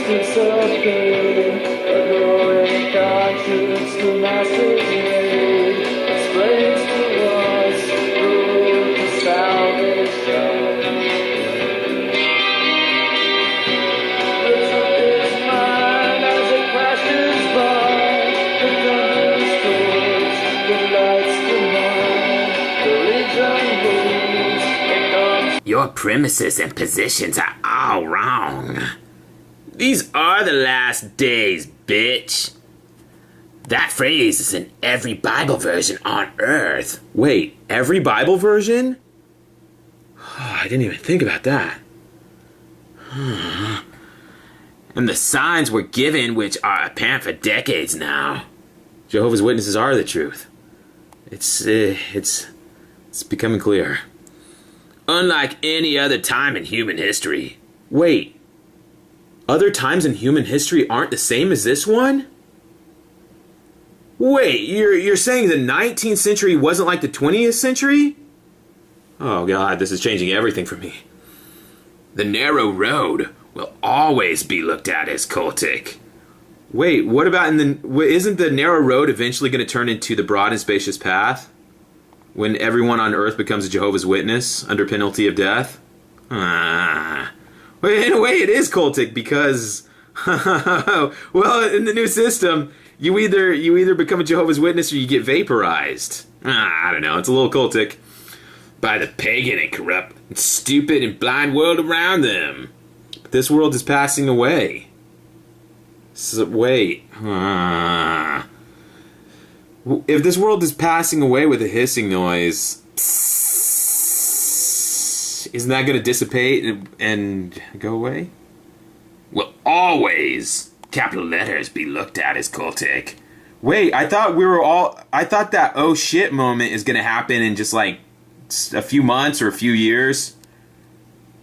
existence of pain, a growing conscience the masters made, explains to us the road to salvation. Lifts up his mind as it crashes by, the thunderstorms, the lights the mind, the religion moves, it comes. Your premises and positions are all wrong. These are the last days, bitch. That phrase is in every Bible version on Earth. Wait, every Bible version? I didn't even think about that. And the signs were given, which are apparent for decades now. Jehovah's Witnesses are the truth. It's becoming clear. Unlike any other time in human history. Wait, other times in human history aren't the same as this one? Wait, you're saying the 19th century wasn't like the 20th century? Oh god, this is changing everything for me. The narrow road will always be looked at as cultic. Wait, what about isn't the narrow road eventually going to turn into the broad and spacious path? When everyone on Earth becomes a Jehovah's Witness under penalty of death? Well, in a way it is cultic because, well, in the new system, you either become a Jehovah's Witness or you get vaporized. I don't know, it's a little cultic. By the pagan and corrupt and stupid and blind world around them. But this world is passing away. So, wait. If this world is passing away with a hissing noise, isn't that going to dissipate and go away? Will always, capital letters, be looked at as cultic. Wait, I thought that oh shit moment is going to happen in just like a few months or a few years,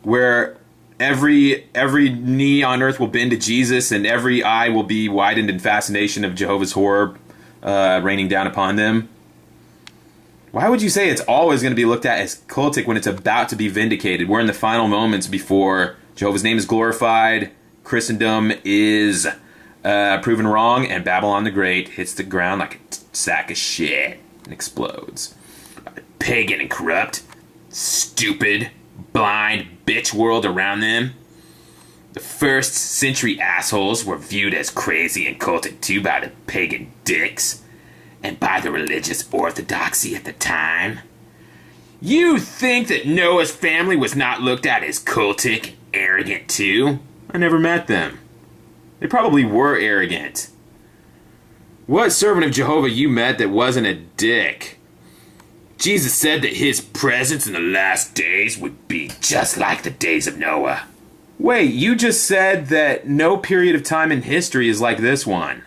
where every knee on earth will bend to Jesus and every eye will be widened in fascination of Jehovah's horror raining down upon them. Why would you say it's always going to be looked at as cultic when it's about to be vindicated? We're in the final moments before Jehovah's name is glorified, Christendom is proven wrong, and Babylon the Great hits the ground like a sack of shit and explodes. Pagan and corrupt, stupid, blind bitch world around them. The first century assholes were viewed as crazy and cultic too by the pagan dicks and by the religious orthodoxy at the time. You think that Noah's family was not looked at as cultic, arrogant too? I never met them. They probably were arrogant. What servant of Jehovah you met that wasn't a dick? Jesus said that his presence in the last days would be just like the days of Noah. Wait, you just said that no period of time in history is like this one.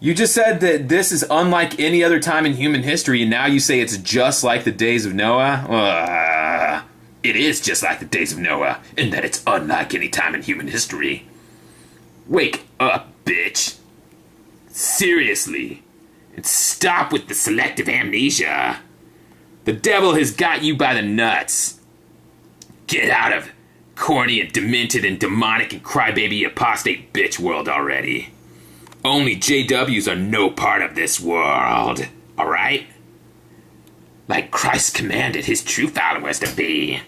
You just said that this is unlike any other time in human history, and now you say it's just like the days of Noah? It is just like the days of Noah, in that it's unlike any time in human history. Wake up, bitch. Seriously. And stop with the selective amnesia. The devil has got you by the nuts. Get out of corny and demented and demonic and crybaby apostate bitch world already. Only JWs are no part of this world, alright? Like Christ commanded his true followers to be.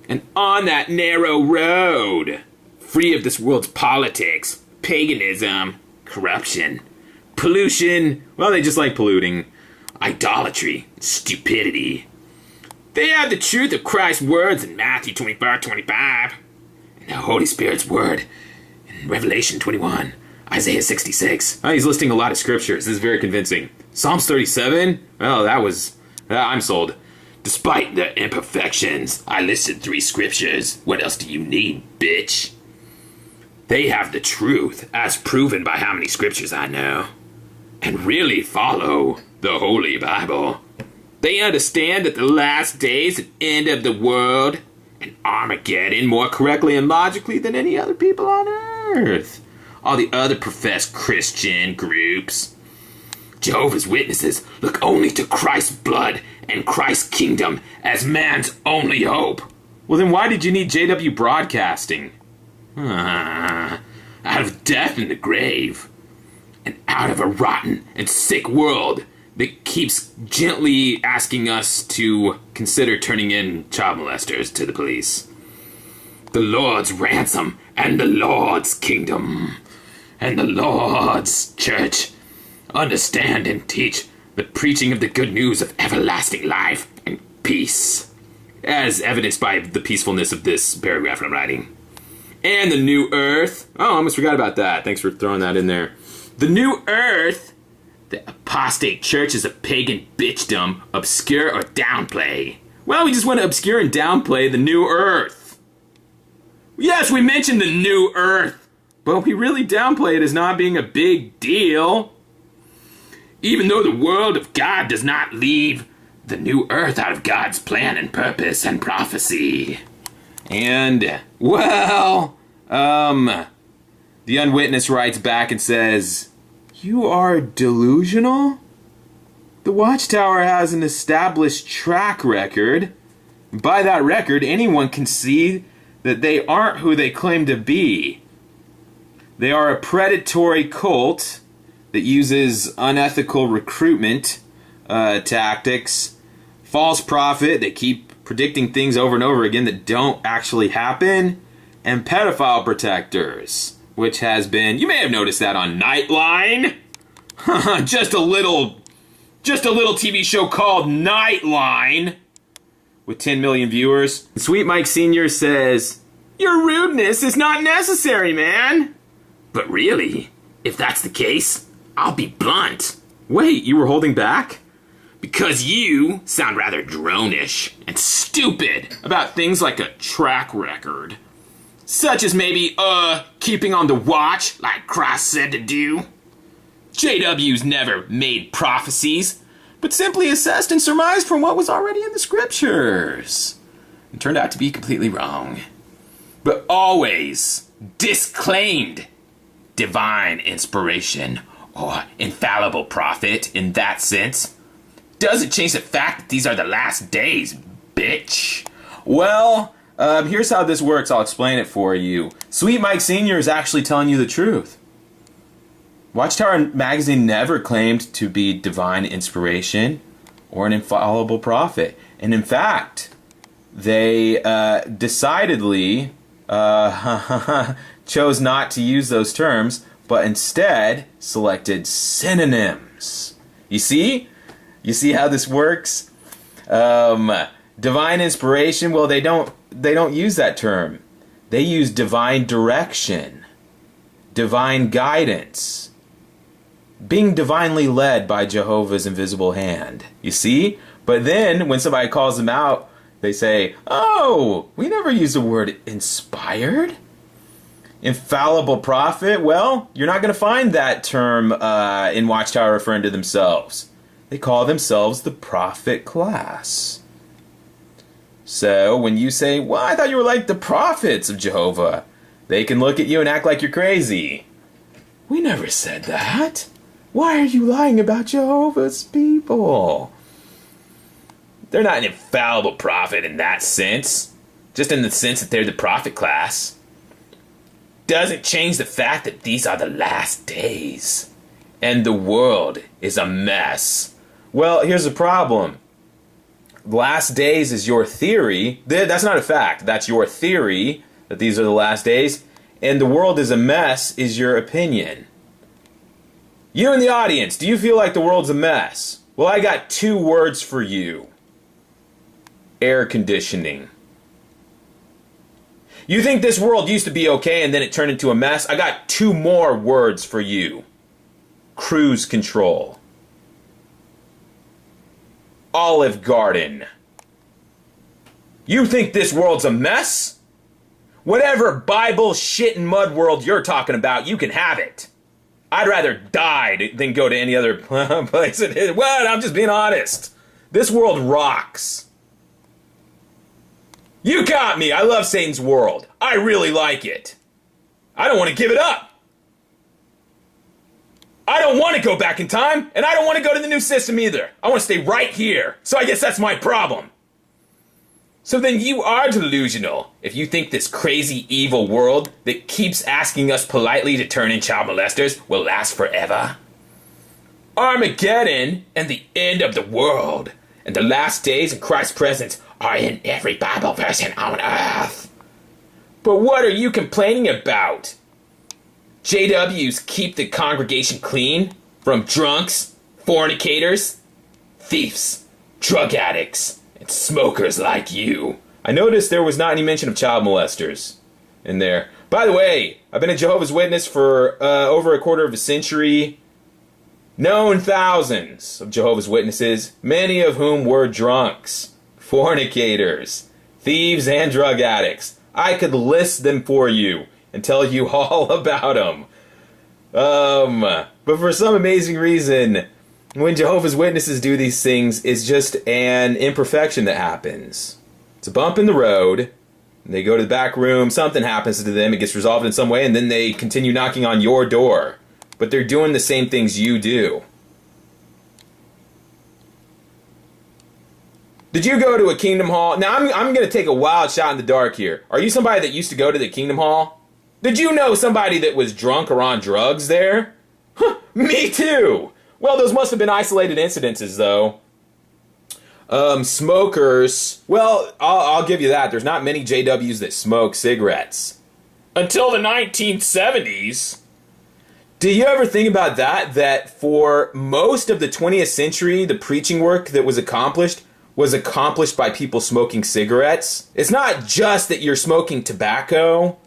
And on that narrow road, free of this world's politics, paganism, corruption, pollution, well, they just like polluting, idolatry, stupidity. They have the truth of Christ's words in Matthew 24:25, and the Holy Spirit's word in Revelation 21, Isaiah 66. He's listing a lot of scriptures. This is very convincing. Psalms 37? Well, I'm sold. Despite the imperfections, I listed 3 scriptures. What else do you need, bitch? They have the truth, as proven by how many scriptures I know, and really follow the Holy Bible. They understand that the last days and end of the world and Armageddon more correctly and logically than any other people on earth. All the other professed Christian groups. Jehovah's Witnesses look only to Christ's blood and Christ's kingdom as man's only hope. Well, then why did you need JW Broadcasting? Out of death in the grave, and out of a rotten and sick world that keeps gently asking us to consider turning in child molesters to the police. The Lord's ransom and the Lord's kingdom and the Lord's church understand and teach the preaching of the good news of everlasting life and peace, as evidenced by the peacefulness of this paragraph I'm writing. And the new earth. Oh, I almost forgot about that. Thanks for throwing that in there. The new earth. The apostate church is a pagan bitchdom, obscure or downplay. Well, we just want to obscure and downplay the new earth. Yes, we mentioned the new earth, but we really downplay it as not being a big deal. Even though the world of God does not leave the new earth out of God's plan and purpose and prophecy. And, well, the Unwitnessed writes back and says, "You are delusional? The Watchtower has an established track record. By that record, anyone can see that they aren't who they claim to be. They are a predatory cult that uses unethical recruitment tactics, false prophet that keep predicting things over and over again that don't actually happen, and pedophile protectors, which has been, you may have noticed that on Nightline. just a little TV show called Nightline with 10 million viewers. Sweet Mike Sr. says, "Your rudeness is not necessary, man." But really, if that's the case, I'll be blunt. Wait, you were holding back? Because you sound rather dronish and stupid about things like a track record. Such as maybe, keeping on the watch like Christ said to do. JW's never made prophecies, but simply assessed and surmised from what was already in the scriptures. And turned out to be completely wrong. But always disclaimed divine inspiration or infallible prophet in that sense. Doesn't change the fact that these are the last days, bitch. Well, here's how this works. I'll explain it for you. Sweet Mike Sr. is actually telling you the truth. Watchtower magazine never claimed to be divine inspiration or an infallible prophet. And in fact, they decidedly chose not to use those terms, but instead selected synonyms. You see? You see how this works? Divine inspiration, well, they don't use that term. They use divine direction, divine guidance, being divinely led by Jehovah's invisible hand. You see? But then when somebody calls them out, they say, "Oh, we never use the word inspired." Infallible prophet, well, you're not going to find that term in Watchtower referring to themselves. They call themselves the prophet class. So when you say, "Well, I thought you were like the prophets of Jehovah," they can look at you and act like you're crazy. "We never said that. Why are you lying about Jehovah's people?" They're not an infallible prophet in that sense. Just in the sense that they're the prophet class. Doesn't change the fact that these are the last days. And the world is a mess. Well, here's the problem. Last days is your theory. That's not a fact. That's your theory that these are the last days. And the world is a mess is your opinion. You in the audience, do you feel like the world's a mess? Well, I got 2 words for you. Air conditioning. You think this world used to be okay and then it turned into a mess? I got 2 more words for you. Cruise control. Olive Garden. You think this world's a mess? Whatever Bible shit and mud world you're talking about, you can have it. I'd rather die than go to any other place. What? I'm just being honest. This world rocks. You got me. I love Satan's world. I really like it. I don't want to give it up. I don't want to go back in time, and I don't want to go to the new system either. I want to stay right here. So I guess that's my problem. So then you are delusional if you think this crazy evil world that keeps asking us politely to turn in child molesters will last forever. Armageddon and the end of the world and the last days in Christ's presence are in every Bible version on earth. But what are you complaining about? JWs keep the congregation clean from drunks, fornicators, thieves, drug addicts, and smokers like you. I noticed there was not any mention of child molesters in there. By the way, I've been a Jehovah's Witness for over a quarter of a century. Known thousands of Jehovah's Witnesses, many of whom were drunks, fornicators, thieves, and drug addicts. I could list them for you and tell you all about them. But for some amazing reason, when Jehovah's Witnesses do these things, it's just an imperfection that happens. It's a bump in the road. They go to the back room, something happens to them, it gets resolved in some way, and then they continue knocking on your door. But they're doing the same things you do. Did you go to a Kingdom Hall? Now, I'm going to take a wild shot in the dark here. Are you somebody that used to go to the Kingdom Hall? Did you know somebody that was drunk or on drugs there? Huh, me too! Well, those must have been isolated incidences, though. Smokers. Well, I'll give you that. There's not many JWs that smoke cigarettes. Until the 1970s. Do you ever think about that? That for most of the 20th century, the preaching work that was accomplished by people smoking cigarettes. It's not just that you're smoking tobacco.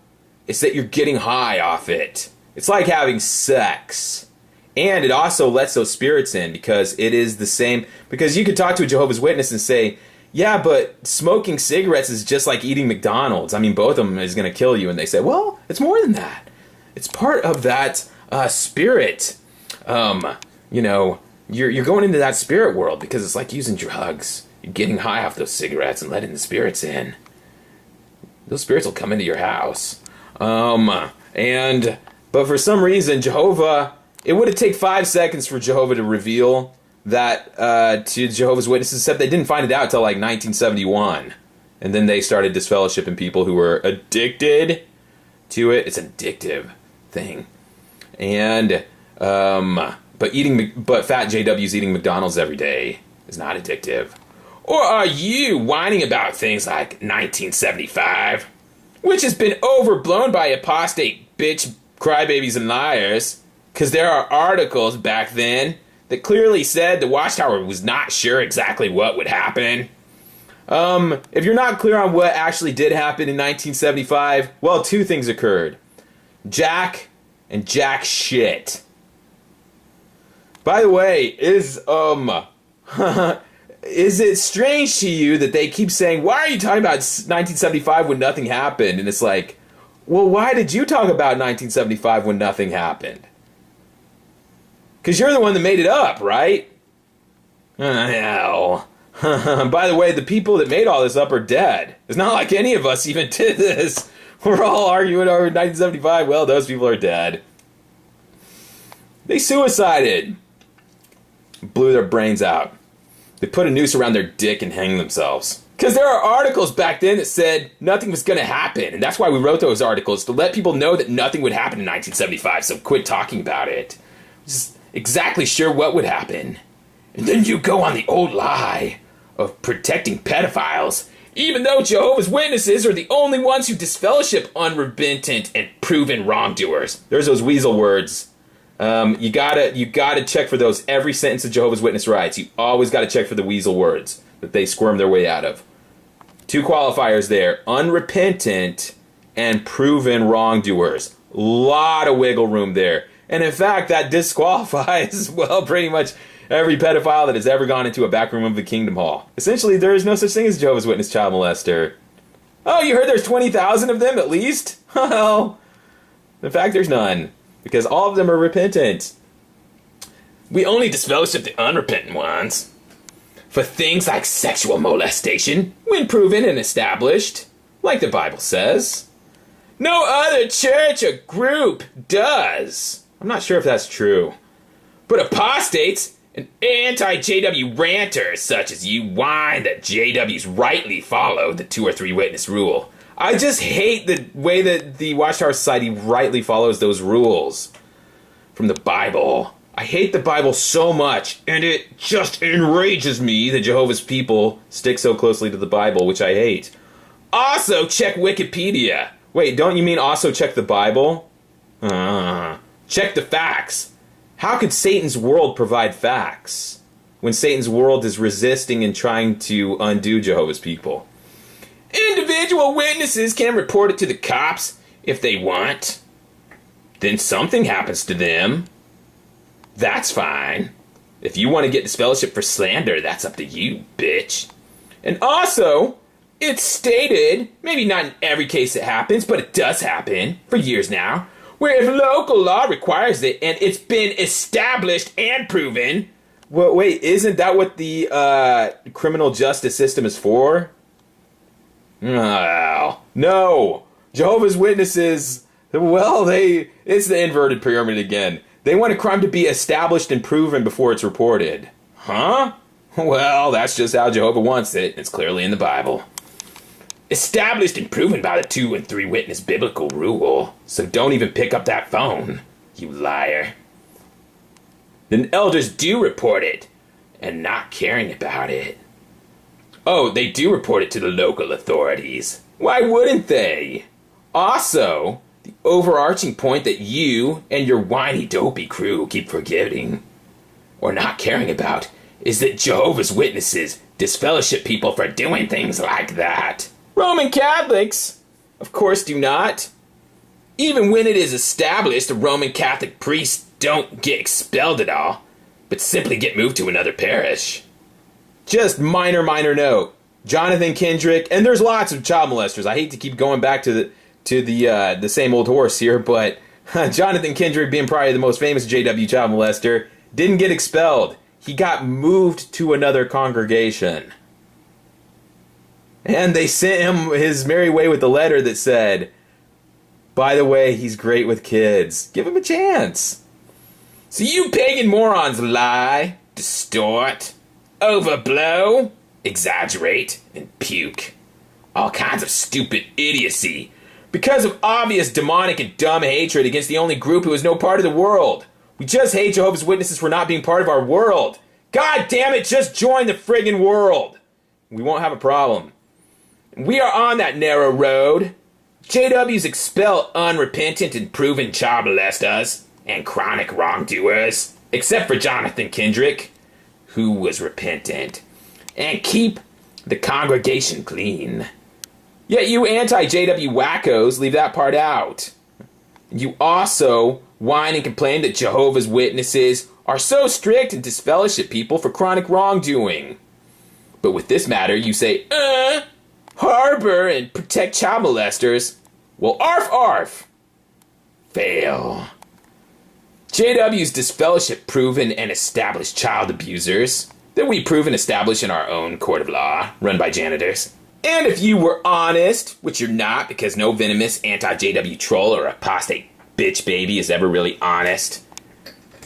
It's that you're getting high off it. It's like having sex. And it also lets those spirits in because it is the same. Because you could talk to a Jehovah's Witness and say, yeah, but smoking cigarettes is just like eating McDonald's. I mean, both of them is going to kill you. And they say, well, it's more than that. It's part of that spirit. You know, you're going into that spirit world because it's like using drugs. You're getting high off those cigarettes and letting the spirits in. Those spirits will come into your house. But for some reason, Jehovah, it would have taken 5 seconds for Jehovah to reveal that to Jehovah's Witnesses, except they didn't find it out until like 1971. And then they started disfellowshipping people who were addicted to it. It's an addictive thing. And, but fat JWs eating McDonald's every day is not addictive. Or are you whining about things like 1975, which has been overblown by apostate bitch crybabies and liars? Because there are articles back then that clearly said the Watchtower was not sure exactly what would happen. If you're not clear on what actually did happen in 1975, well, two things occurred. Jack and Jack shit. By the way, is it strange to you that they keep saying, why are you talking about 1975 when nothing happened? And it's like, well, why did you talk about 1975 when nothing happened? Because you're the one that made it up, right? Hell. By the way, the people that made all this up are dead. It's not like any of us even did this. We're all arguing over 1975. Well, those people are dead. They suicided. Blew their brains out. They put a noose around their dick and hanged themselves. Because there are articles back then that said nothing was going to happen. And that's why we wrote those articles, to let people know that nothing would happen in 1975. So quit talking about it. Just exactly sure what would happen. And then you go on the old lie of protecting pedophiles, even though Jehovah's Witnesses are the only ones who disfellowship unrepentant and proven wrongdoers. There's those weasel words. You gotta check for those every sentence of Jehovah's Witness writes. You always gotta check for the weasel words that they squirm their way out of. Two qualifiers there: unrepentant and proven wrongdoers. Lot of wiggle room there. And in fact, that disqualifies, well, pretty much every pedophile that has ever gone into a back room of the Kingdom Hall. Essentially, there is no such thing as Jehovah's Witness child molester. Oh, you heard there's 20,000 of them at least? Well, in fact, there's none. Because all of them are repentant. We only disfellowship the unrepentant ones for things like sexual molestation, when proven and established, like the Bible says. No other church or group does. I'm not sure if that's true. But apostates And anti-JW ranters such as you whine that JWs rightly follow the 2 or 3 witness rule. I just hate the way that the Watchtower Society rightly follows those rules from the Bible. I hate the Bible so much, and it just enrages me that Jehovah's people stick so closely to the Bible, which I hate. Also, check Wikipedia. Wait, don't you mean also check the Bible? Check the facts. How could Satan's world provide facts when Satan's world is resisting and trying to undo Jehovah's people? Individual witnesses can report it to the cops if they want. Then something happens to them. That's fine. If you want to get disfellowship for slander, that's up to you, bitch. And also, it's stated, maybe not in every case it happens, but it does happen for years now, where if local law requires it and it's been established and proven. Well, wait, isn't that what the criminal justice system is for? Oh, no. Jehovah's Witnesses, well, it's the inverted pyramid again. They want a crime to be established and proven before it's reported. Huh? Well, that's just how Jehovah wants it. It's clearly in the Bible. Established and proven by the 2 and 3 witness biblical rule. So don't even pick up that phone, you liar. Then elders do report it, and not caring about it. Oh, they do report it to the local authorities. Why wouldn't they? Also, the overarching point that you and your whiny dopey crew keep forgetting or not caring about is that Jehovah's Witnesses disfellowship people for doing things like that. Roman Catholics, of course, do not. Even when it is established, the Roman Catholic priests don't get expelled at all, but simply get moved to another parish. Just minor note. Jonathan Kendrick, and there's lots of child molesters. I hate to keep going back to the same old horse here, but Jonathan Kendrick, being probably the most famous JW child molester, didn't get expelled. He got moved to another congregation. And they sent him his merry way with a letter that said, by the way, he's great with kids. Give him a chance. So you pagan morons lie, distort, overblow, exaggerate, and puke. All kinds of stupid idiocy because of obvious demonic and dumb hatred against the only group who is no part of the world. We just hate Jehovah's Witnesses for not being part of our world. God damn it, just join the friggin' world. We won't have a problem. We are on that narrow road. JWs expel unrepentant and proven child molesters and chronic wrongdoers, except for Jonathan Kendrick, who was repentant, and keep the congregation clean. Yet you anti-JW wackos leave that part out. You also whine and complain that Jehovah's Witnesses are so strict and disfellowship people for chronic wrongdoing. But with this matter, you say, harbor and protect child molesters. Well, arf. Fail. JW's disfellowship proven and established child abusers that we prove and establish in our own court of law, run by janitors. And if you were honest, which you're not because no venomous anti-JW troll or apostate bitch baby is ever really honest,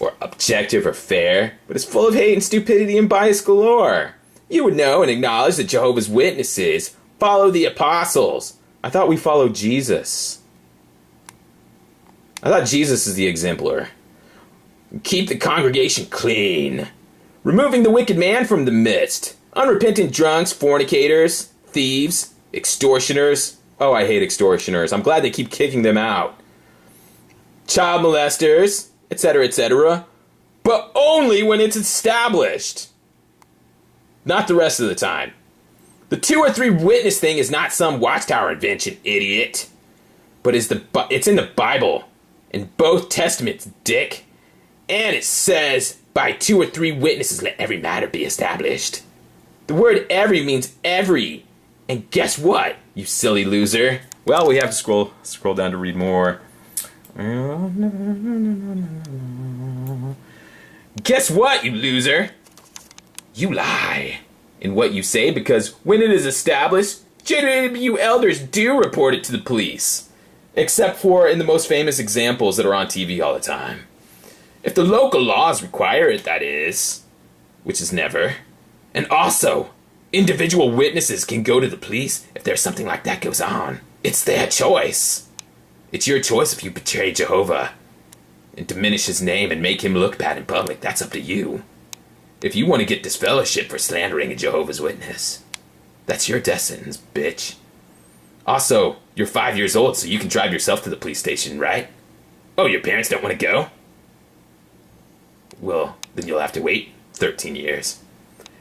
or objective or fair, but is full of hate and stupidity and bias galore, you would know and acknowledge that Jehovah's Witnesses follow the apostles. I thought we followed Jesus. I thought Jesus is the exemplar. Keep the congregation clean. Removing the wicked man from the midst. Unrepentant drunks, fornicators, thieves, extortioners. Oh, I hate extortioners. I'm glad they keep kicking them out. Child molesters, etc., etc. But only when it's established. Not the rest of the time. The 2 or 3 witness thing is not some Watchtower invention, idiot. But it's in the Bible. In both testaments, dick. And it says, by 2 or 3 witnesses let every matter be established. The word every means every. And guess what, you silly loser? Well, we have to scroll down to read more. Guess what, you loser? You lie in what you say because when it is established, JW elders do report it to the police. Except for in the most famous examples that are on TV all the time. If the local laws require it, that is. which is never. And also, individual witnesses can go to the police if there's something like that goes on. It's their choice. It's your choice if you betray Jehovah and diminish his name and make him look bad in public. That's up to you. If you want to get disfellowship for slandering a Jehovah's Witness, that's your destiny, bitch. Also, you're 5 years old, so you can drive yourself to the police station, right? Oh, your parents don't want to go? Well, then you'll have to wait 13 years.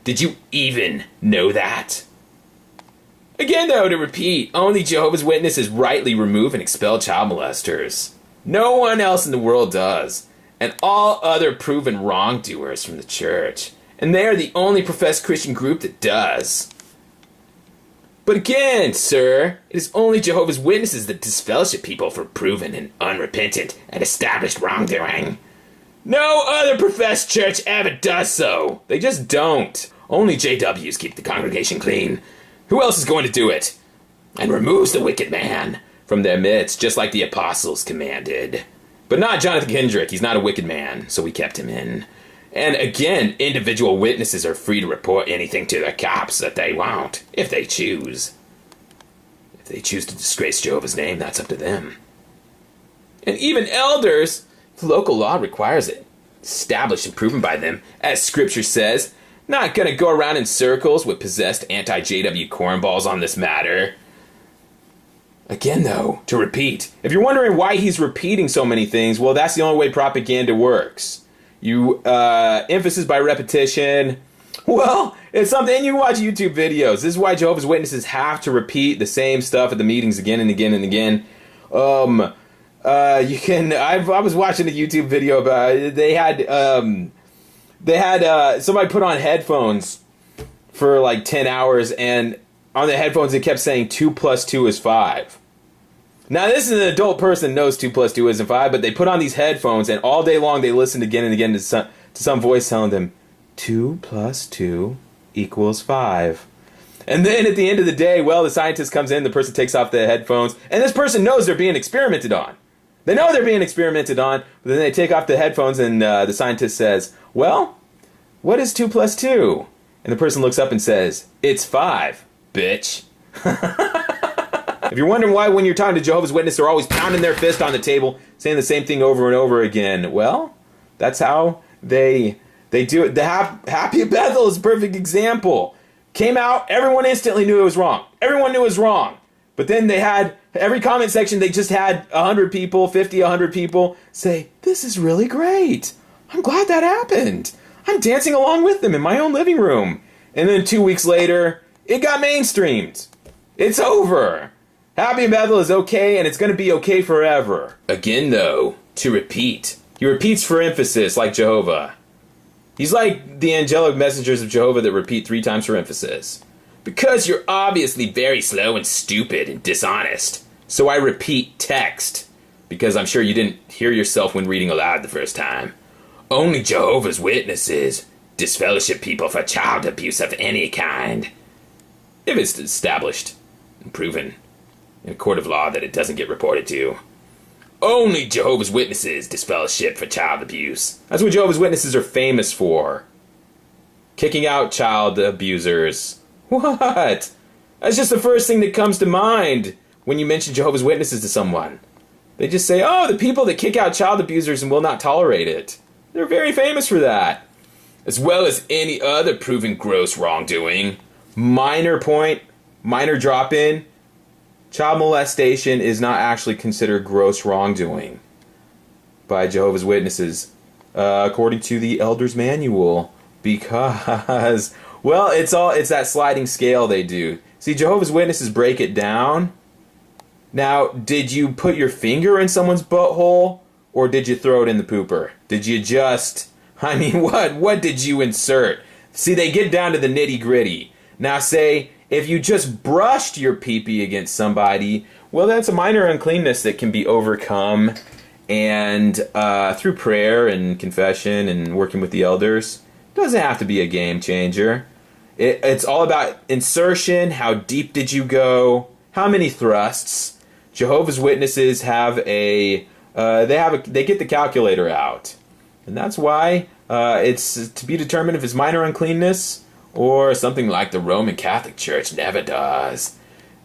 Did you even know that? Again, though, to repeat, only Jehovah's Witnesses rightly remove and expel child molesters. No one else in the world does. And all other proven wrongdoers from the church. And they are the only professed Christian group that does. But again, sir, it is only Jehovah's Witnesses that disfellowship people for proven and unrepentant and established wrongdoing. No other professed church ever does so. They just don't. Only JWs keep the congregation clean. Who else is going to do it? And removes the wicked man from their midst, just like the apostles commanded. But not Jonathan Kendrick. He's not a wicked man, so we kept him in. And again, individual witnesses are free to report anything to the cops that they want, if they choose. If they choose to disgrace Jehovah's name, that's up to them. And even elders, if local law requires it, established and proven by them, as scripture says, not gonna go around in circles with possessed anti-JW cornballs on this matter. Again, though, to repeat, if you're wondering why he's repeating so many things, well, that's the only way propaganda works. You, emphasis by repetition. Well, it's something, you watch YouTube videos. This is why Jehovah's Witnesses have to repeat the same stuff at the meetings again and again and again. I was watching a YouTube video about, they had somebody put on headphones for like 10 hours, and on the headphones it kept saying 2 + 2 is 5. Now this is an adult person knows 2 + 2 isn't 5, but they put on these headphones and all day long they listened again and again to some voice telling them 2 + 2 = 5. And then at the end of the day, well, the scientist comes in, the person takes off the headphones, and this person knows they're being experimented on. They know they're being experimented on, but then they take off the headphones and the scientist says, well, what is 2 + 2? And the person looks up and says, it's 5, bitch. If you're wondering why when you're talking to Jehovah's Witnesses they're always pounding their fist on the table, saying the same thing over and over again, well, that's how they do it. The Happy at Bethel is a perfect example. Came out, everyone instantly knew it was wrong. Everyone knew it was wrong. But then they had, every comment section, they just had 100 people, 50, 100 people say, this is really great. I'm glad that happened. I'm dancing along with them in my own living room. And then 2 weeks later, it got mainstreamed. It's over. Happy in Bethel is okay, and it's going to be okay forever. Again, though, to repeat. He repeats for emphasis, like Jehovah. He's like the angelic messengers of Jehovah that repeat 3 times for emphasis. Because you're obviously very slow and stupid and dishonest. So I repeat text. Because I'm sure you didn't hear yourself when reading aloud the first time. Only Jehovah's Witnesses disfellowship people for child abuse of any kind. If it's established and proven in a court of law that it doesn't get reported to. Only Jehovah's Witnesses disfellowship for child abuse. That's what Jehovah's Witnesses are famous for. Kicking out child abusers. What? That's just the first thing that comes to mind when you mention Jehovah's Witnesses to someone. They just say, oh, the people that kick out child abusers and will not tolerate it. They're very famous for that. As well as any other proven gross wrongdoing. Minor point, minor drop-in. Child molestation is not actually considered gross wrongdoing by Jehovah's Witnesses, according to the Elder's Manual, because, well, it's that sliding scale they do. See, Jehovah's Witnesses break it down. Now, did you put your finger in someone's butthole, or did you throw it in the pooper? Did you just, I mean, what did you insert? See, they get down to the nitty-gritty. Now, say, if you just brushed your pee-pee against somebody, well, that's a minor uncleanness that can be overcome, and through prayer and confession and working with the elders. It doesn't have to be a game changer. It's all about insertion. How deep did you go? How many thrusts? Jehovah's Witnesses have they get the calculator out, and that's why It's to be determined if it's minor uncleanness or something like the Roman Catholic Church never does.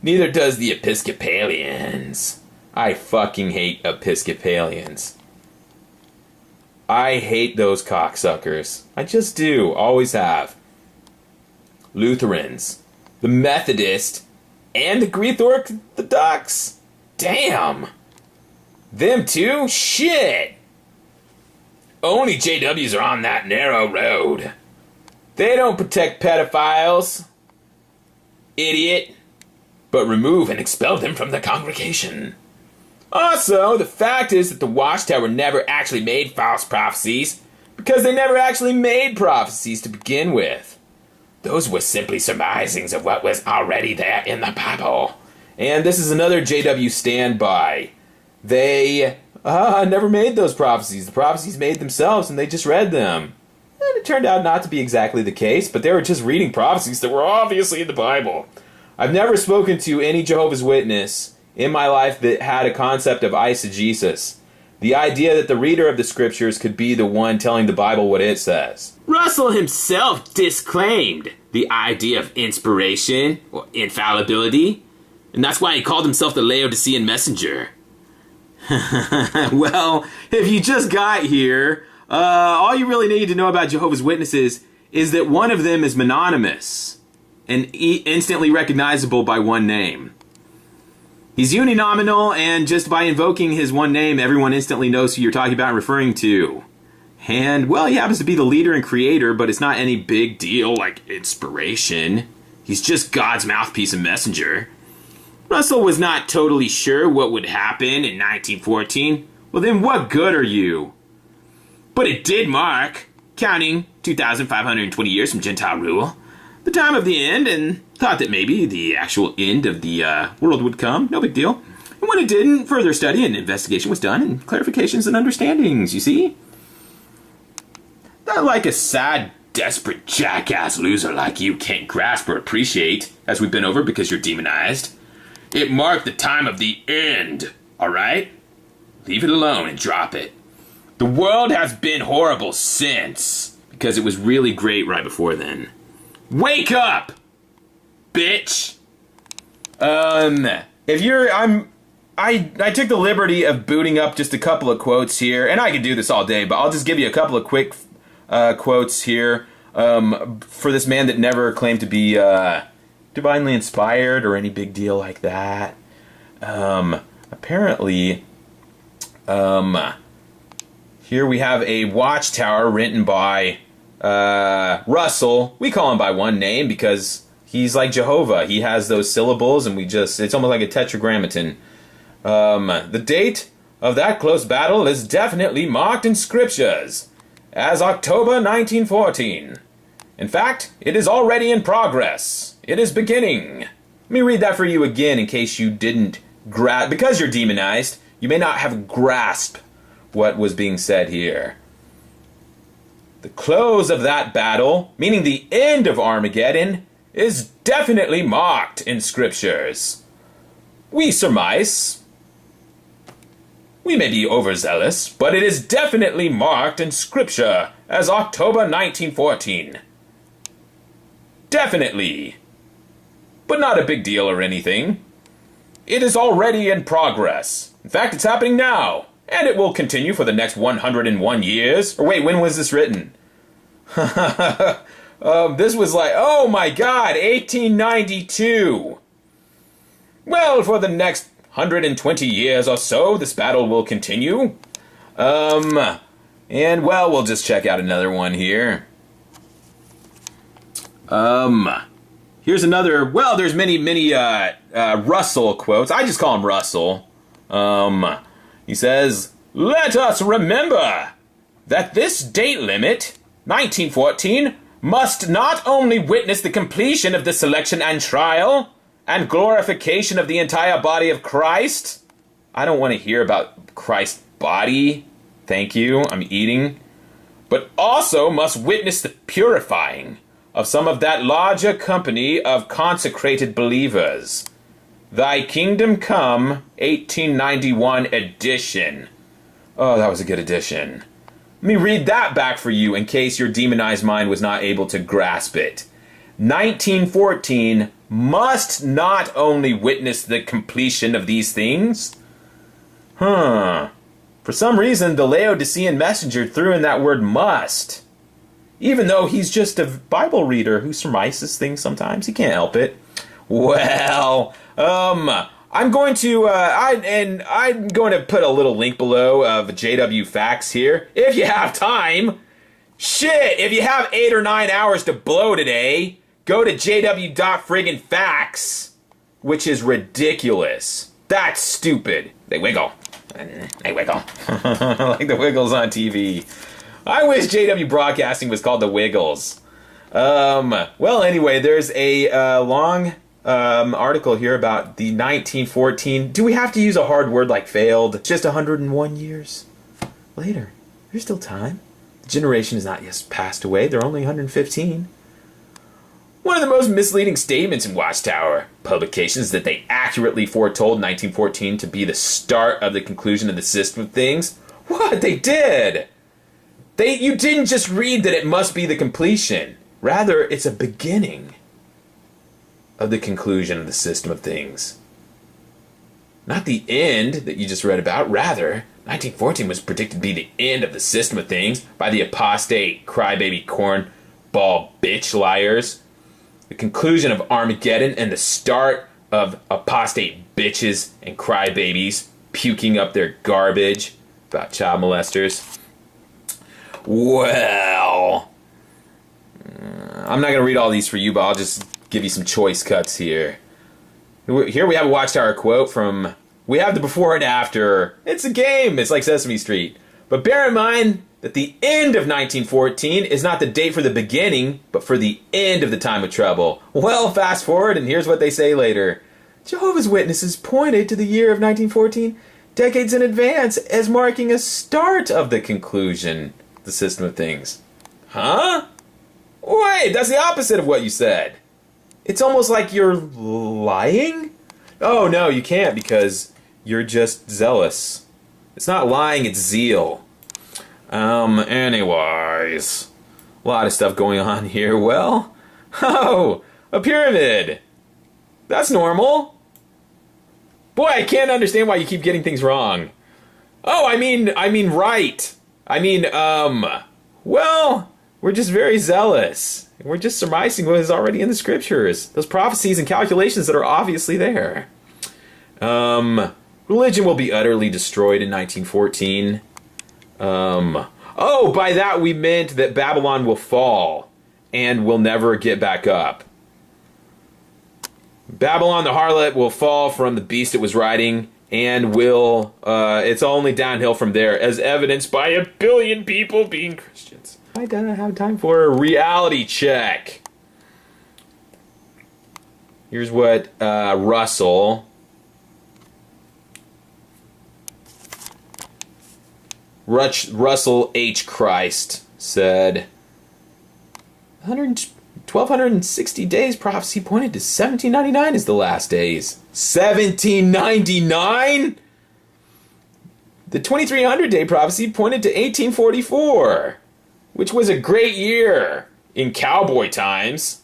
Neither does the Episcopalians. I fucking hate Episcopalians. I hate those cocksuckers. I just do. Always have. Lutherans, the Methodist, and the Greek Orthodox. Damn. Them too? Shit. Only JWs are on that narrow road. They don't protect pedophiles. Idiot. But remove and expel them from the congregation. Also, the fact is that the Watchtower never actually made false prophecies because they never actually made prophecies to begin with. Those were simply surmisings of what was already there in the Bible. And this is another JW standby. They never made those prophecies. The prophecies made themselves and they just read them. And it turned out not to be exactly the case, but they were just reading prophecies that were obviously in the Bible. I've never spoken to any Jehovah's Witness in my life that had a concept of eisegesis. The idea that the reader of the scriptures could be the one telling the Bible what it says. Russell himself disclaimed the idea of inspiration or infallibility, and that's why he called himself the Laodicean messenger. Well, if you just got here, all you really need to know about Jehovah's Witnesses is that one of them is mononymous and instantly recognizable by one name. He's uninominal, and just by invoking his one name, everyone instantly knows who you're talking about and referring to. And, well, he happens to be the leader and creator, but it's not any big deal like inspiration. He's just God's mouthpiece and messenger. Russell was not totally sure what would happen in 1914. Well, then what good are you? But it did mark, counting 2,520 years from Gentile rule, the time of the end, and thought that maybe the actual end of the world would come. No big deal. And when it didn't, further study and investigation was done, and clarifications and understandings, you see? Not like a sad, desperate jackass loser like you can't grasp or appreciate, as we've been over because you're demonized. It marked the time of the end, alright? Leave it alone and drop it. The world has been horrible since, because it was really great right before then. Wake up, bitch! If you're, I took the liberty of booting up just a couple of quotes here, and I could do this all day, but I'll just give you a couple of quick quotes here for this man that never claimed to be divinely inspired or any big deal like that. Apparently, here we have a Watchtower written by Russell. We call him by one name because he's like Jehovah. He has those syllables, and it's almost like a tetragrammaton. The date of that close battle is definitely marked in scriptures as October 1914. In fact, it is already in progress. It is beginning. Let me read that for you again in case you didn't grasp. Because you're demonized, you may not have grasped what was being said here. The close of that battle, meaning the end of Armageddon, is definitely marked in scriptures. We surmise. We may be overzealous, but it is definitely marked in scripture as October 1914. Definitely. But not a big deal or anything. It is already in progress. In fact, it's happening now. And it will continue for the next 101 years. Or wait, when was this written? This was like, oh my god, 1892. Well, for the next 120 years or so, this battle will continue. And well, we'll just check out another one here. Here's another, well, there's many Russell quotes. I just call him Russell. He says, "Let us remember that this date limit, 1914, must not only witness the completion of the selection and trial and glorification of the entire body of Christ." I don't want to hear about Christ's body. Thank you, I'm eating. "But also must witness the purifying of some of that larger company of consecrated believers. Thy Kingdom Come, 1891 edition." Oh, that was a good edition. Let me read that back for you in case your demonized mind was not able to grasp it. 1914 must not only witness the completion of these things. For some reason, the Laodicean messenger threw in that word must. Even though he's just a Bible reader who surmises things sometimes. He can't help it. Well, I'm going to I'm going to put a little link below of JW facts here. If you have time. Shit, if you have 8 or 9 hours to blow today, go to jw.friggin-facts, which is ridiculous. That's stupid. They wiggle. They wiggle. Like the Wiggles on TV. I wish JW Broadcasting was called the Wiggles. Well, anyway, there's a long article here about the 1914. Do we have to use a hard word like failed? Just 101 years later. There's still time. The generation is not yet passed away. They're only 115. One of the most misleading statements in Watchtower publications is that they accurately foretold 1914 to be the start of the conclusion of the system of things. What? They did! You didn't just read that it must be the completion. Rather, it's a beginning of the conclusion of the system of things. Not the end that you just read about. Rather, 1914 was predicted to be the end of the system of things by the apostate, crybaby, cornball, bitch liars. The conclusion of Armageddon and the start of apostate bitches and crybabies puking up their garbage about child molesters. Well, I'm not going to read all these for you, but I'll just give you some choice cuts here. Here we have a Watchtower quote from... We have the before and after. It's a game. It's like Sesame Street. But bear in mind that the end of 1914 is not the date for the beginning, but for the end of the time of trouble. Well, fast forward, and here's what they say later. Jehovah's Witnesses pointed to the year of 1914 decades in advance as marking a start of the conclusion of the system of things. Huh? Wait, that's the opposite of what you said. It's almost like you're lying? Oh, no, you can't because you're just zealous. It's not lying, it's zeal. Anyways, a lot of stuff going on here. Well, oh, a pyramid. That's normal. Boy, I can't understand why you keep getting things wrong. Oh, I mean right. Well, we're just very zealous. We're just surmising what is already in the scriptures. Those prophecies and calculations that are obviously there. Religion will be utterly destroyed in 1914. Oh, by that we meant that Babylon will fall and will never get back up. Babylon the harlot will fall from the beast it was riding and will, it's only downhill from there, as evidenced by 1 billion people being Christians. I don't have time for a reality check. Here's what Russell H. Christ said. 1,260 days prophecy pointed to 1799 as the last days. 1799? The 2,300 day prophecy pointed to 1844, which was a great year in cowboy times.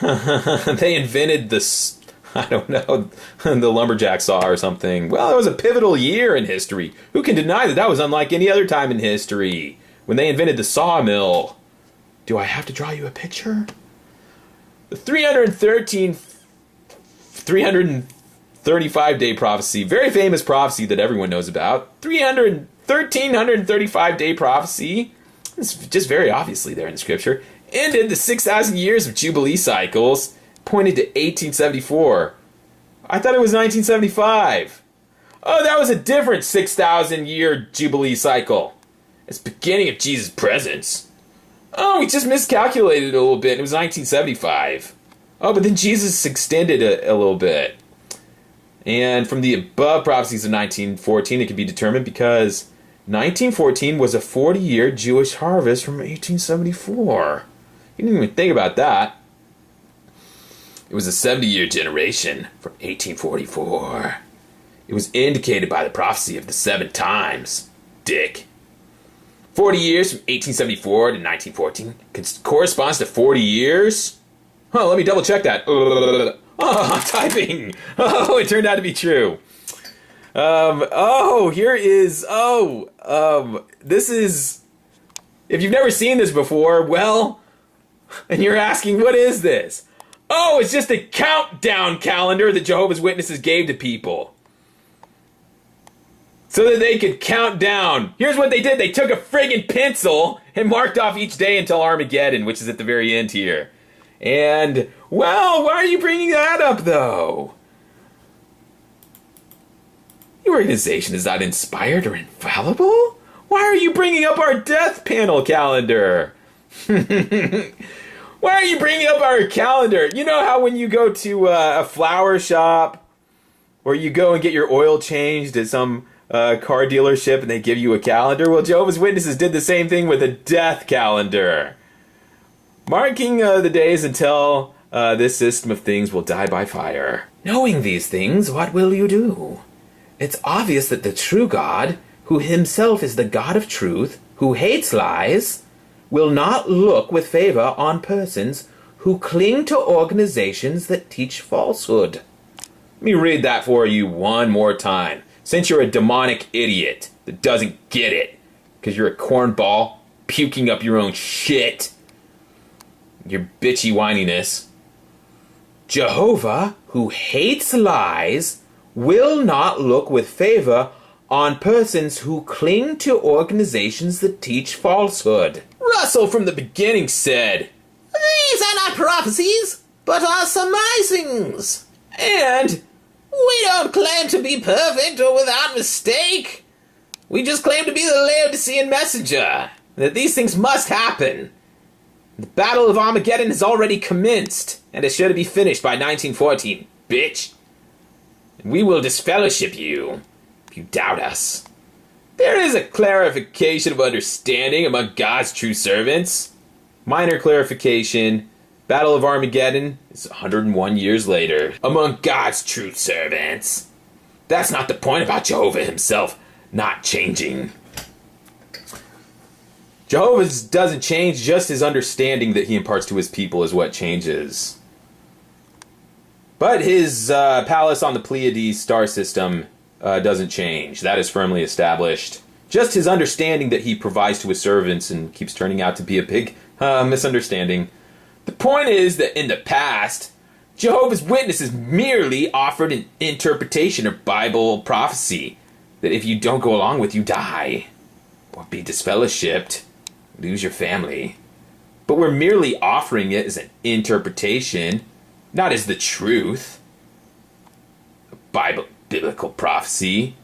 They invented this, I don't know, the lumberjack saw or something. Well, it was a pivotal year in history. Who can deny that that was unlike any other time in history? When they invented the sawmill. Do I have to draw you a picture? The 335 day prophecy, very famous prophecy that everyone knows about. 1335 day prophecy, it's just very obviously there in the scripture, ended the 6,000 years of Jubilee cycles, pointed to 1874. I thought it was 1975. Oh, that was a different 6,000 year Jubilee cycle. It's the beginning of Jesus' presence. Oh, we just miscalculated a little bit. It was 1975. Oh, but then Jesus extended a little bit. And from the above prophecies of 1914, it can be determined because 1914 was a 40-year Jewish harvest from 1874. You didn't even think about that. It was a 70-year generation from 1844. It was indicated by the prophecy of the 7 times, dick. 40 years from 1874 to 1914 corresponds to 40 years? Huh, let me double check that. Oh, I'm typing. Oh, it turned out to be true. This is, if you've never seen this before, well, and you're asking, what is this? Oh, it's just a countdown calendar that Jehovah's Witnesses gave to people, so that they could count down. Here's what they did. They took a friggin' pencil and marked off each day until Armageddon, which is at the very end here. And, well, why are you bringing that up, though? Your organization is not inspired or infallible? Why are you bringing up our death panel calendar? Why are you bringing up our calendar? You know how when you go to a flower shop, or you go and get your oil changed at some car dealership and they give you a calendar? Well, Jehovah's Witnesses did the same thing with a death calendar, marking the days until this system of things will die by fire. Knowing these things, what will you do? It's obvious that the true God, who himself is the God of truth, who hates lies, will not look with favor on persons who cling to organizations that teach falsehood. Let me read that for you one more time, since you're a demonic idiot that doesn't get it, because you're a cornball puking up your own shit. Your bitchy whininess. Jehovah, who hates lies, will not look with favor on persons who cling to organizations that teach falsehood. Russell from the beginning said, "These are not prophecies, but are surmisings." And we don't claim to be perfect or without mistake. We just claim to be the Laodicean messenger, that these things must happen. The Battle of Armageddon has already commenced, and it should be finished by 1914, bitch. And we will disfellowship you if you doubt us. There is a clarification of understanding among God's true servants. Minor clarification. Battle of Armageddon is 101 years later. Among God's true servants. That's not the point about Jehovah himself not changing. Jehovah doesn't change, just his understanding that he imparts to his people is what changes. But his palace on the Pleiades star system doesn't change. That is firmly established. Just his understanding that he provides to his servants and keeps turning out to be a big misunderstanding. The point is that in the past, Jehovah's Witnesses merely offered an interpretation of Bible prophecy that if you don't go along with, you die, or be disfellowshipped, lose your family. But we're merely offering it as an interpretation, not as the truth. Biblical prophecy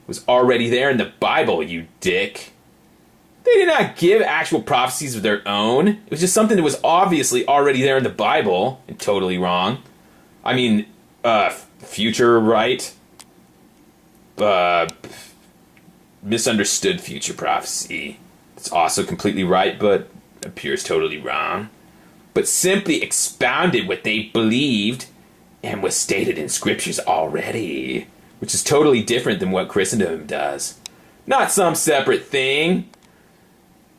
was already there in the Bible, you dick. They did not give actual prophecies of their own. It was just something that was obviously already there in the Bible, and totally wrong. I mean, future right? Misunderstood future prophecy. It's also completely right, but appears totally wrong. But simply expounded what they believed and was stated in scriptures already, which is totally different than what Christendom does. Not some separate thing.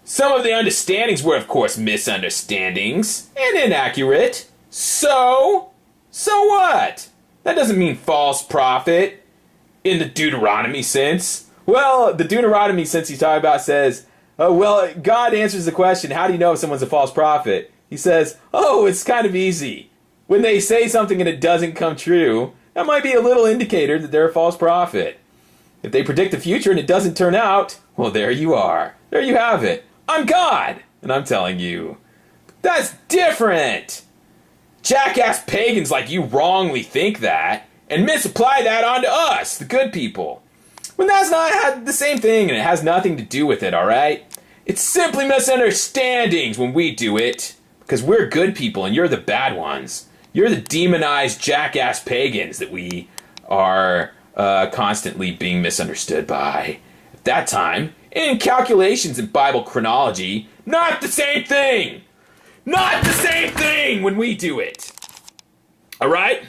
Some of the understandings were, of course, misunderstandings and inaccurate. So what? That doesn't mean false prophet in the Deuteronomy sense. Well, the Deuteronomy sense he's talking about says, God answers the question, how do you know if someone's a false prophet? He says, it's kind of easy. When they say something and it doesn't come true, that might be a little indicator that they're a false prophet. If they predict the future and it doesn't turn out, well, there you are. There you have it. I'm God, and I'm telling you. That's different. Jackass pagans like you wrongly think that and misapply that onto us, the good people. When that's not the same thing and it has nothing to do with it, alright? It's simply misunderstandings when we do it. Because we're good people and you're the bad ones. You're the demonized jackass pagans that we are constantly being misunderstood by. At that time, in calculations and Bible chronology, not the same thing! Not the same thing when we do it! Alright?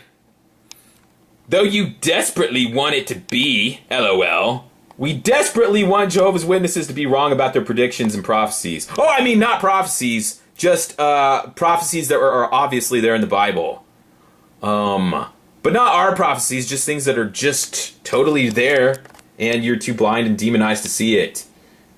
Though you desperately want it to be, LOL, We desperately want Jehovah's Witnesses to be wrong about their predictions and prophecies. Oh, I mean, not prophecies, just prophecies that are obviously there in the Bible. But not our prophecies, just things that are just totally there, and you're too blind and demonized to see it.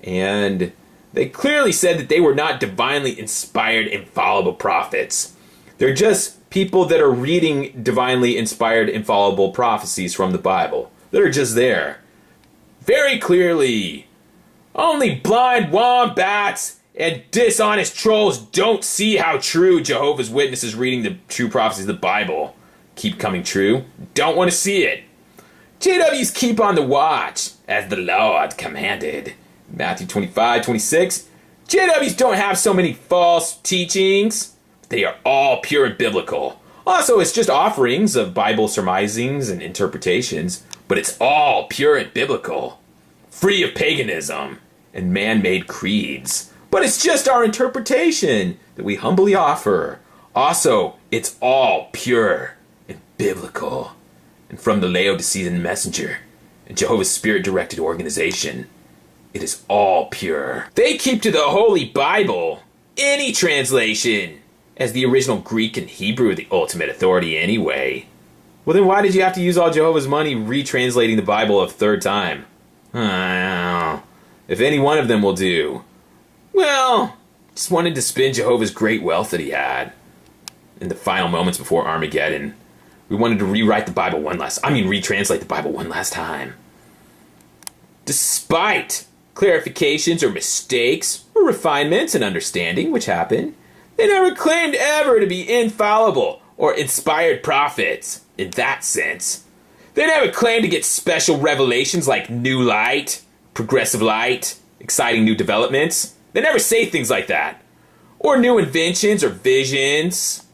And they clearly said that they were not divinely inspired, infallible prophets. They're just people that are reading divinely inspired, infallible prophecies from the Bible. That are just there. Very clearly. Only blind wombats and dishonest trolls don't see how true Jehovah's Witnesses reading the true prophecies of the Bible keep coming true. Don't want to see it. JWs keep on the watch, as the Lord commanded. Matthew 25:26. JWs don't have so many false teachings. They are all pure and biblical. Also, it's just offerings of Bible surmisings and interpretations, but it's all pure and biblical. Free of paganism and man-made creeds. But it's just our interpretation that we humbly offer. Also, it's all pure and biblical. And from the Laodicean Messenger and Jehovah's Spirit-directed organization, it is all pure. They keep to the Holy Bible, any translation, as the original Greek and Hebrew are the ultimate authority anyway. Well, then why did you have to use all Jehovah's money retranslating the Bible a third time? I don't know. If any one of them will do. Well, just wanted to spin Jehovah's great wealth that he had. In the final moments before Armageddon, we wanted to retranslate the Bible one last time. Despite clarifications or mistakes or refinements in understanding which happened, they never claimed ever to be infallible or inspired prophets in that sense. They never claimed to get special revelations like new light, progressive light, exciting new developments. They never say things like that. Or new inventions or visions.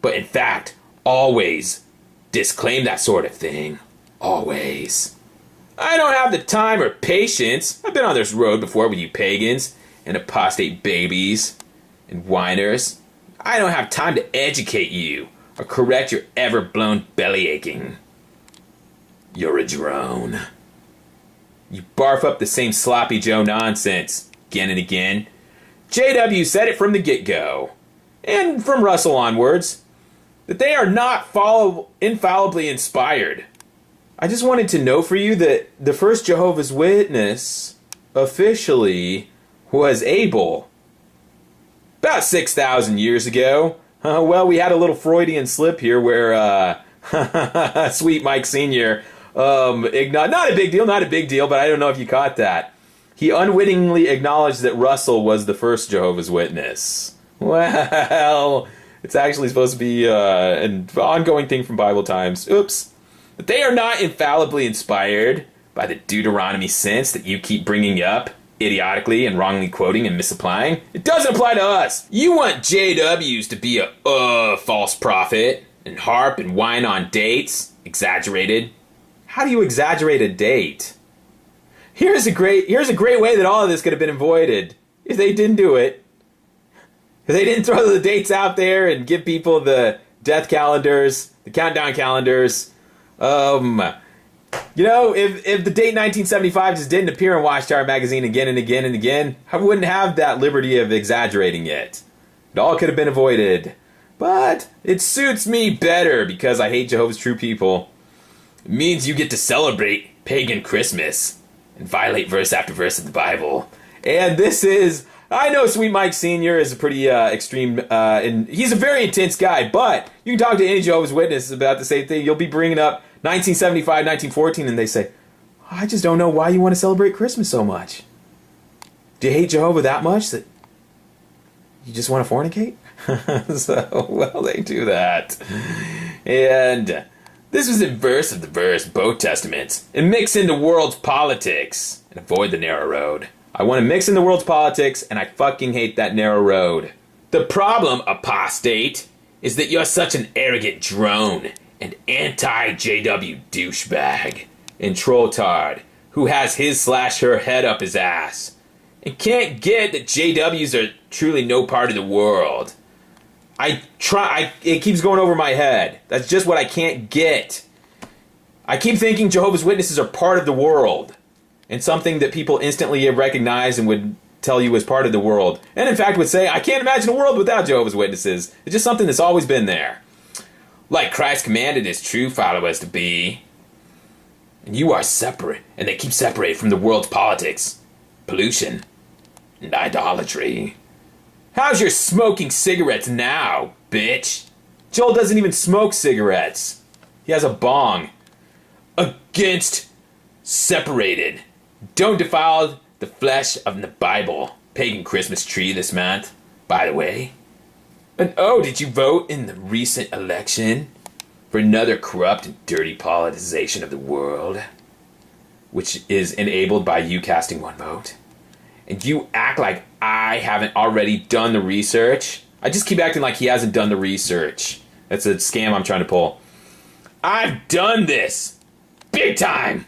But in fact, always disclaim that sort of thing. Always. I don't have the time or patience. I've been on this road before with you pagans and apostate babies and whiners. I don't have time to educate you or correct your ever-blown belly aching. You're a drone. You barf up the same sloppy Joe nonsense again and again. JW said it from the get-go, and from Russell onwards, that they are not infallibly inspired. I just wanted to know for you that the first Jehovah's Witness officially was Abel. About 6,000 years ago. Well, we had a little Freudian slip here where sweet Mike Sr. Not a big deal, but I don't know if you caught that. He unwittingly acknowledged that Russell was the first Jehovah's Witness. Well, it's actually supposed to be an ongoing thing from Bible times. Oops. But they are not infallibly inspired by the Deuteronomy sense that you keep bringing up, idiotically and wrongly quoting and misapplying. It doesn't apply to us. You want JWs to be a false prophet and harp and whine on dates, exaggerated. How do you exaggerate a date? Here's a great way that all of this could have been avoided if they didn't do it. If they didn't throw the dates out there and give people the death calendars, the countdown calendars. You know, if the date 1975 just didn't appear in Watchtower magazine again and again and again, I wouldn't have that liberty of exaggerating it. It all could have been avoided. But it suits me better because I hate Jehovah's True people. It means you get to celebrate pagan Christmas and violate verse after verse of the Bible. And this is... I know Sweet Mike Sr. is a pretty extreme, and he's a very intense guy, but you can talk to any Jehovah's Witness about the same thing. You'll be bringing up 1975, 1914, and they say, I just don't know why you want to celebrate Christmas so much. Do you hate Jehovah that much that you just want to fornicate? So, well, they do that. And this was in verse of the verse, both testaments, and mix into world's politics and avoid the narrow road. I want to mix in the world's politics, and I fucking hate that narrow road. The problem, apostate, is that you're such an arrogant drone and anti-JW douchebag and trolltard who has his/her head up his ass and can't get that JWs are truly no part of the world. It keeps going over my head. That's just what I can't get. I keep thinking Jehovah's Witnesses are part of the world. and something that people instantly recognize and would tell you is part of the world. And in fact would say, I can't imagine a world without Jehovah's Witnesses. It's just something that's always been there. Like Christ commanded his true followers to be. And you are separate, and they keep separated from the world's politics, pollution, and idolatry. How's your smoking cigarettes now, bitch? Joel doesn't even smoke cigarettes. He has a bong. Against separated. Don't defile the flesh of the Bible. Pagan Christmas tree this month, by the way. And oh, did you vote in the recent election for another corrupt and dirty politicization of the world, which is enabled by you casting one vote? And you act like I haven't already done the research? I just keep acting like he hasn't done the research. That's a scam I'm trying to pull. I've done this! Big time!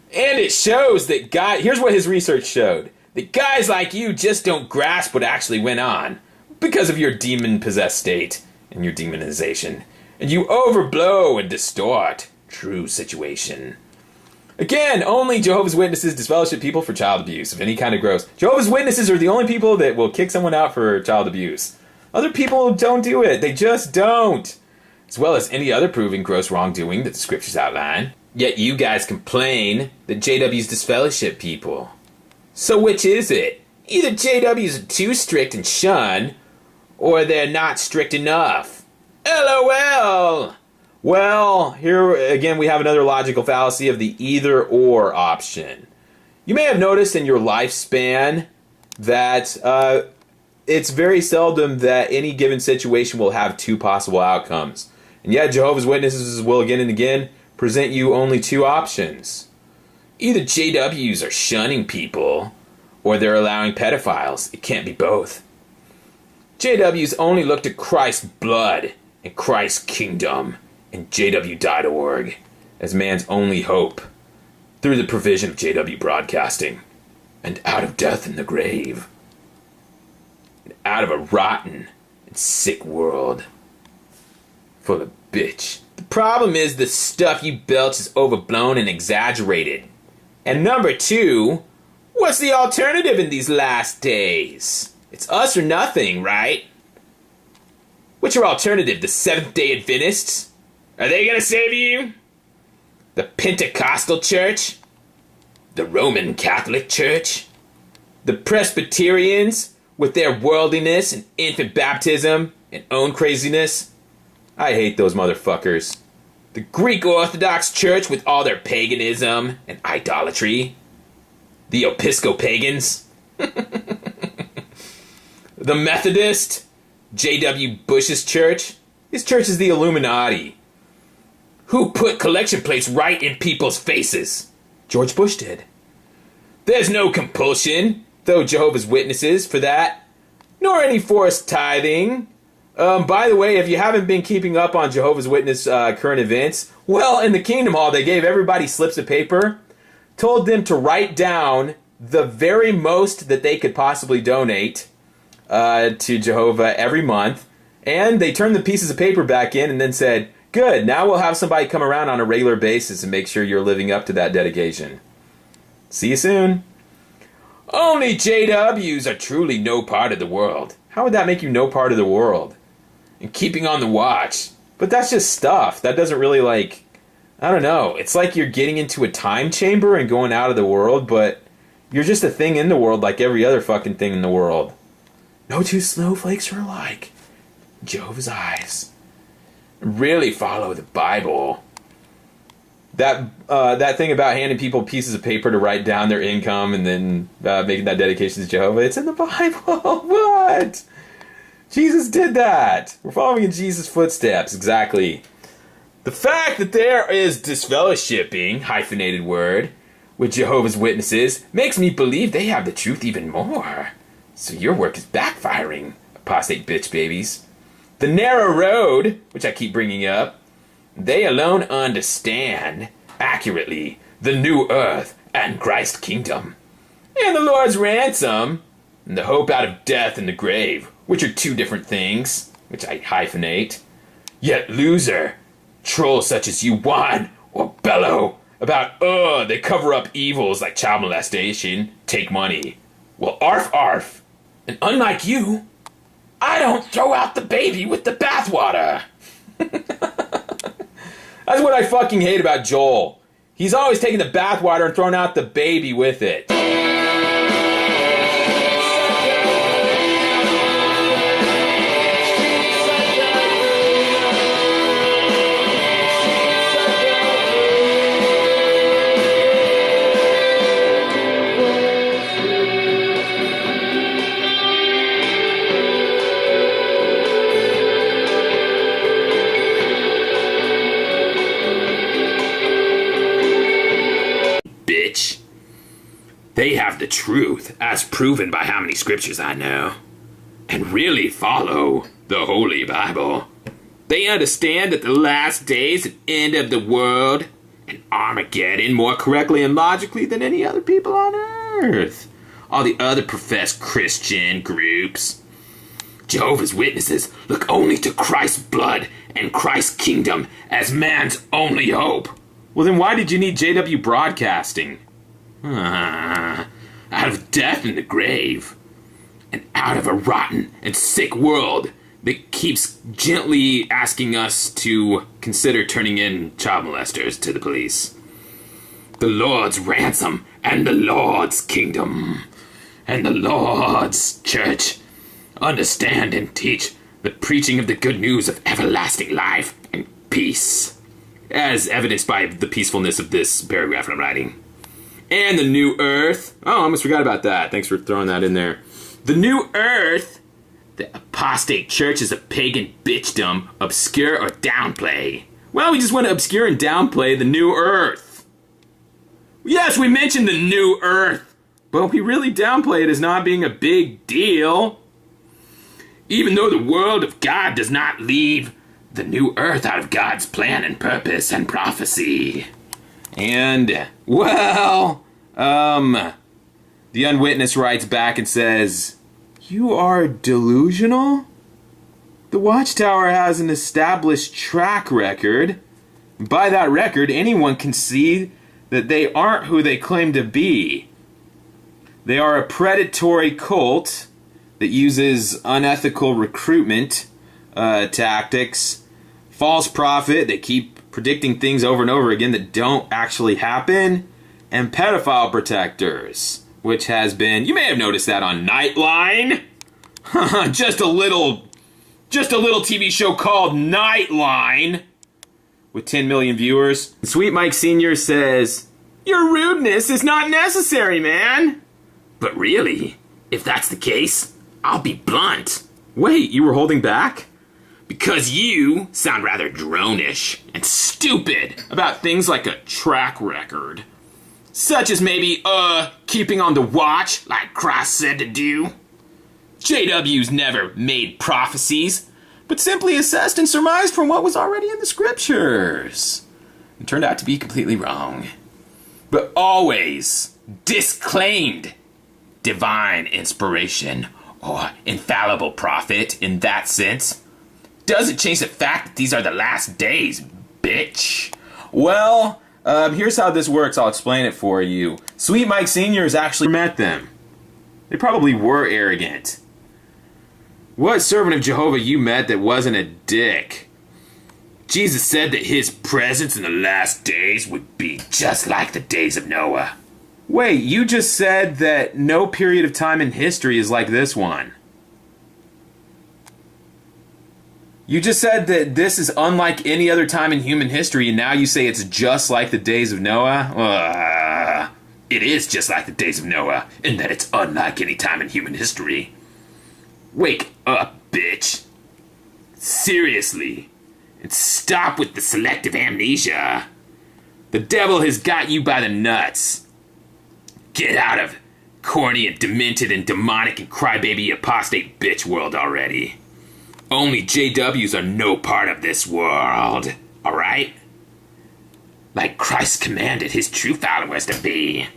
And it shows that here's what his research showed. That guys like you just don't grasp what actually went on because of your demon-possessed state and your demonization. And you overblow and distort true situation. Again, only Jehovah's Witnesses disfellowship people for child abuse of any kind of gross. Jehovah's Witnesses are the only people that will kick someone out for child abuse. Other people don't do it. They just don't. As well as any other proving gross wrongdoing that the scriptures outline. Yet you guys complain that JW's disfellowship people. So which is it? Either JWs are too strict and shun, or they're not strict enough. LOL! Well, here again we have another logical fallacy of the either-or option. You may have noticed in your lifespan that it's very seldom that any given situation will have two possible outcomes. And yet Jehovah's Witnesses will again and again present you only two options. Either JWs are shunning people, or they're allowing pedophiles. It can't be both. JWs only look to Christ's blood and Christ's kingdom and JW.org as man's only hope through the provision of JW broadcasting and out of death in the grave and out of a rotten and sick world full of bitch. The problem is the stuff you belch is overblown and exaggerated. And number two, what's the alternative in these last days? It's us or nothing, right? What's your alternative? The Seventh-day Adventists? Are they gonna save you? The Pentecostal Church? The Roman Catholic Church? The Presbyterians with their worldliness and infant baptism and own craziness? I hate those motherfuckers. The Greek Orthodox Church with all their paganism and idolatry? The Episcopagans? The Methodist? J.W. Bush's church? His church is the Illuminati. Who put collection plates right in people's faces? George Bush did. There's no compulsion, though Jehovah's Witnesses, for that. Nor any forced tithing. By the way, if you haven't been keeping up on Jehovah's Witness current events, well, in the Kingdom Hall, they gave everybody slips of paper, told them to write down the very most that they could possibly donate to Jehovah every month, and they turned the pieces of paper back in and then said, good, now we'll have somebody come around on a regular basis and make sure you're living up to that dedication. See you soon. Only JWs are truly no part of the world. How would that make you no part of the world? And keeping on the watch. But that's just stuff. That doesn't really, like, I don't know. It's like you're getting into a time chamber and going out of the world, but you're just a thing in the world like every other fucking thing in the world. No two snowflakes are alike. Jehovah's eyes. Really follow the Bible. That thing about handing people pieces of paper to write down their income and then making that dedication to Jehovah, it's in the Bible. What? Jesus did that. We're following in Jesus' footsteps. Exactly. The fact that there is disfellowshipping, hyphenated word, with Jehovah's Witnesses makes me believe they have the truth even more. So your work is backfiring, apostate bitch babies. The narrow road, which I keep bringing up, they alone understand accurately the new earth and Christ's kingdom, and the Lord's ransom, and the hope out of death and the grave, which are two different things, which I hyphenate. Yet loser, troll such as you whine or bellow about, they cover up evils like child molestation, take money. Well, arf arf. And unlike you, I don't throw out the baby with the bathwater. That's what I fucking hate about Joel. He's always taking the bathwater and throwing out the baby with it. Bitch. They have the truth, as proven by how many scriptures I know, and really follow the Holy Bible. They understand that the last days and end of the world and Armageddon more correctly and logically than any other people on earth. All the other professed Christian groups, Jehovah's Witnesses, look only to Christ's blood and Christ's kingdom as man's only hope. Well, then why did you need JW Broadcasting? Out of death in the grave, and out of a rotten and sick world that keeps gently asking us to consider turning in child molesters to the police. The Lord's ransom and the Lord's kingdom and the Lord's church understand and teach the preaching of the good news of everlasting life and peace, as evidenced by the peacefulness of this paragraph I'm writing. And the new earth. Oh, I almost forgot about that. Thanks for throwing that in there. The new earth. The apostate church is a pagan bitchdom, obscure or downplay. Well, we just want to obscure and downplay the new earth. Yes, we mentioned the new earth, but we really downplay it as not being a big deal. Even though the world of God does not leave the new earth out of God's plan and purpose and prophecy. And, well, the Unwitnessed writes back and says, "You are delusional? The Watchtower has an established track record. By that record, anyone can see that they aren't who they claim to be. They are a predatory cult that uses unethical recruitment tactics, false prophet that keep predicting things over and over again that don't actually happen, and pedophile protectors, which has been, you may have noticed that on Nightline. just a little TV show called Nightline with 10 million viewers. Sweet Mike Sr. says, "Your rudeness is not necessary, man." But really, if that's the case, I'll be blunt. Wait, you were holding back? Because you sound rather dronish and stupid about things like a track record. Such as maybe, keeping on the watch like Christ said to do. JW's never made prophecies, but simply assessed and surmised from what was already in the scriptures. And turned out to be completely wrong. But always disclaimed divine inspiration or infallible prophet in that sense. Doesn't change the fact that these are the last days, bitch. Well, here's how this works. I'll explain it for you. Sweet Mike Sr. has actually met them. They probably were arrogant. What servant of Jehovah you met that wasn't a dick? Jesus said that his presence in the last days would be just like the days of Noah. Wait, you just said that no period of time in history is like this one. You just said that this is unlike any other time in human history, and now you say it's just like the days of Noah? It is just like the days of Noah, in that it's unlike any time in human history. Wake up, bitch. Seriously. And stop with the selective amnesia. The devil has got you by the nuts. Get out of corny and demented and demonic and crybaby apostate bitch world already. Only JWs are no part of this world, alright? Like Christ commanded his true followers to be.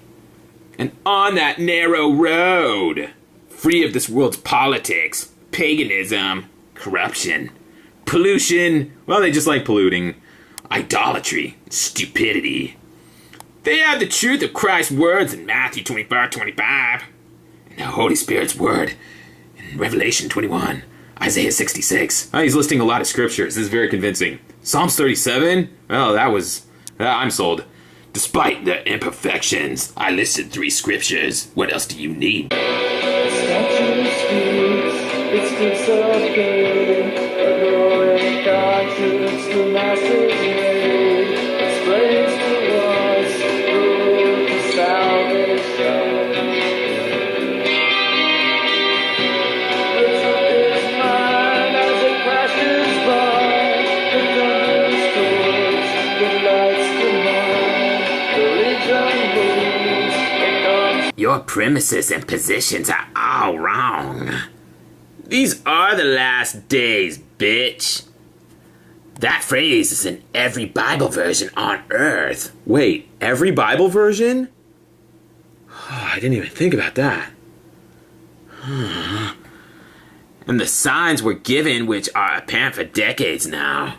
And on that narrow road, free of this world's politics, paganism, corruption, pollution, well, they just like polluting, idolatry, stupidity, They have the truth of Christ's words in Matthew 25:25, and the Holy Spirit's word in Revelation 21, Isaiah 66. Oh, he's listing a lot of scriptures. This is very convincing. Psalms 37? Well, I'm sold. Despite the imperfections, I listed 3 scriptures. What else do you need? Statue speaks, it speaks of pain, adoring God truths the masses made, explains to us the road to salvation. The truth is mine as it crashes by, the thunder scores, the lights command, the legion moves, it comes. Your premises and positions are all wrong. These are the last days, bitch. That phrase is in every Bible version on Earth. Wait, every Bible version? I didn't even think about that. And the signs were given, which are apparent for decades now.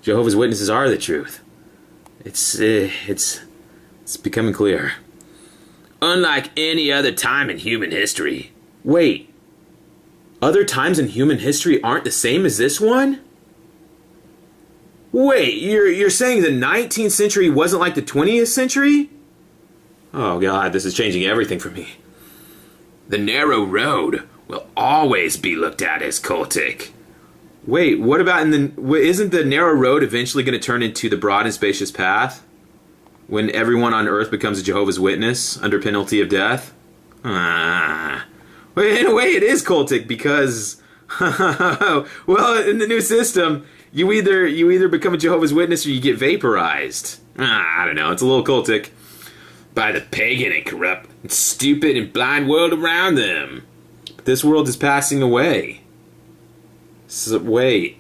Jehovah's Witnesses are the truth. It's becoming clear. Unlike any other time in human history. Wait, other times in human history aren't the same as this one? Wait, you're saying the 19th century wasn't like the 20th century? Oh god, this is changing everything for me. The narrow road will always be looked at as cultic. Wait, what about isn't the narrow road eventually going to turn into the broad and spacious path? When everyone on earth becomes a Jehovah's Witness under penalty of death? Well, in a way it is cultic because, well, in the new system, you either become a Jehovah's Witness or you get vaporized. I don't know, it's a little cultic. By the pagan and corrupt and stupid and blind world around them. But this world is passing away. So, wait.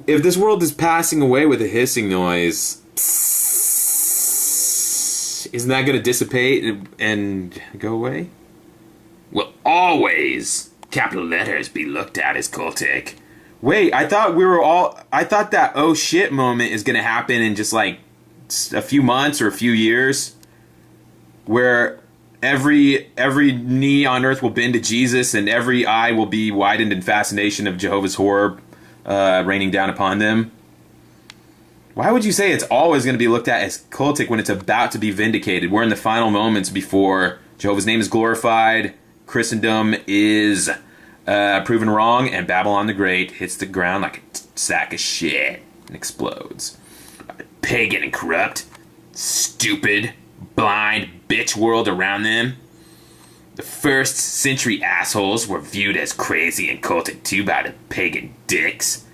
If this world is passing away with a hissing noise, isn't that going to dissipate and go away? Will always, capital letters, be looked at as cultic. Wait, I thought that oh shit moment is going to happen in just like a few months or a few years, where every knee on earth will bend to Jesus and every eye will be widened in fascination of Jehovah's horror raining down upon them. Why would you say it's always going to be looked at as cultic when it's about to be vindicated? We're in the final moments before Jehovah's name is glorified, Christendom is proven wrong, and Babylon the Great hits the ground like a sack of shit and explodes. Pagan and corrupt, stupid, blind bitch world around them. The first century assholes were viewed as crazy and cultic too by the pagan dicks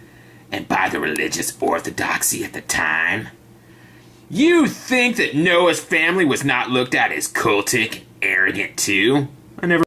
and by the religious orthodoxy at the time. You think that Noah's family was not looked at as cultic and arrogant too?